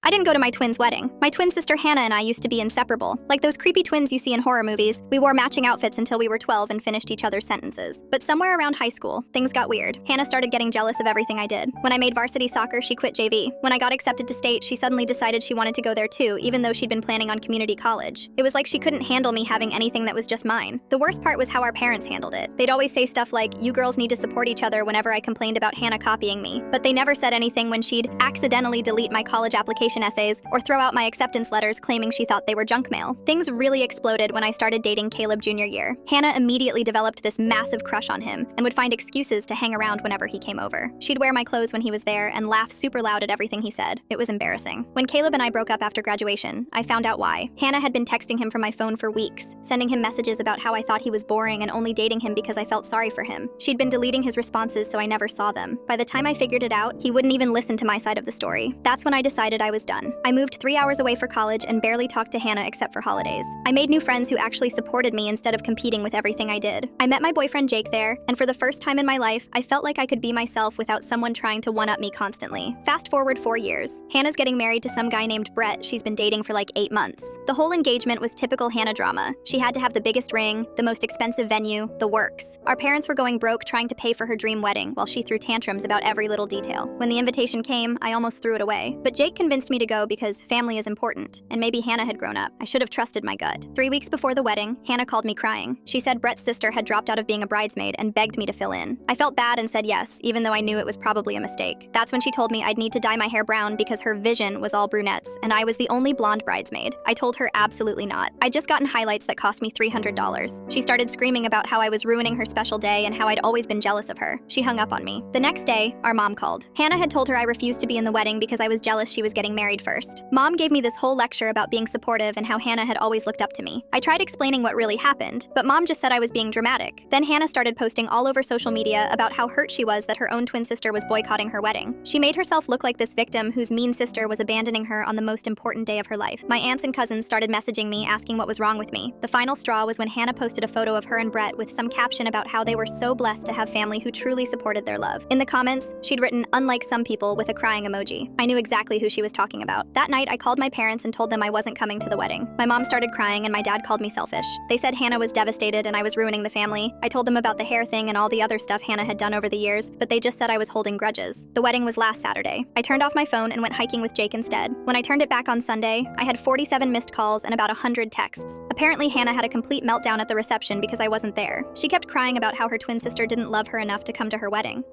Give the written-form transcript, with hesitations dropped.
I didn't go to my twins' wedding. My twin sister Hannah and I used to be inseparable. Like those creepy twins you see in horror movies, we wore matching outfits until we were 12 and finished each other's sentences. But somewhere around high school, things got weird. Hannah started getting jealous of everything I did. When I made varsity soccer, she quit JV. When I got accepted to state, she suddenly decided she wanted to go there too, even though she'd been planning on community college. It was like she couldn't handle me having anything that was just mine. The worst part was how our parents handled it. They'd always say stuff like, "You girls need to support each other," whenever I complained about Hannah copying me. But they never said anything when she'd accidentally delete my college application essays or throw out my acceptance letters claiming she thought they were junk mail. Things really exploded when I started dating Caleb junior year. Hannah immediately developed this massive crush on him and would find excuses to hang around whenever he came over. She'd wear my clothes when he was there and laugh super loud at everything he said. It was embarrassing. When Caleb and I broke up after graduation, I found out why. Hannah had been texting him from my phone for weeks, sending him messages about how I thought he was boring and only dating him because I felt sorry for him. She'd been deleting his responses so I never saw them. By the time I figured it out, he wouldn't even listen to my side of the story. That's when I decided I was done. I moved 3 hours away for college and barely talked to Hannah except for holidays. I made new friends who actually supported me instead of competing with everything I did. I met my boyfriend Jake there, and for the first time in my life, I felt like I could be myself without someone trying to one-up me constantly. Fast forward 4 years. Hannah's getting married to some guy named Brett she's been dating for like 8 months. The whole engagement was typical Hannah drama. She had to have the biggest ring, the most expensive venue, the works. Our parents were going broke trying to pay for her dream wedding while she threw tantrums about every little detail. When the invitation came, I almost threw it away. But Jake convinced me to go because family is important, and maybe Hannah had grown up. I should have trusted my gut. 3 weeks before the wedding, Hannah called me crying. She said Brett's sister had dropped out of being a bridesmaid and begged me to fill in. I felt bad and said yes, even though I knew it was probably a mistake. That's when she told me I'd need to dye my hair brown because her vision was all brunettes, and I was the only blonde bridesmaid. I told her absolutely not. I'd just gotten highlights that cost me $300. She started screaming about how I was ruining her special day and how I'd always been jealous of her. She hung up on me. The next day, our mom called. Hannah had told her I refused to be in the wedding because I was jealous she was getting married first. Mom gave me this whole lecture about being supportive and how Hannah had always looked up to me. I tried explaining what really happened, but Mom just said I was being dramatic. Then Hannah started posting all over social media about how hurt she was that her own twin sister was boycotting her wedding. She made herself look like this victim whose mean sister was abandoning her on the most important day of her life. My aunts and cousins started messaging me asking what was wrong with me. The final straw was when Hannah posted a photo of her and Brett with some caption about how they were so blessed to have family who truly supported their love. In the comments, she'd written, "Unlike some people," with a crying emoji. I knew exactly who she was talking about. That night, I called my parents and told them I wasn't coming to the wedding. My mom started crying and my dad called me selfish. They said Hannah was devastated and I was ruining the family. I told them about the hair thing and all the other stuff Hannah had done over the years, but they just said I was holding grudges. The wedding was last Saturday. I turned off my phone and went hiking with Jake instead. When I turned it back on Sunday, I had 47 missed calls and about 100 texts. Apparently, Hannah had a complete meltdown at the reception because I wasn't there. She kept crying about how her twin sister didn't love her enough to come to her wedding.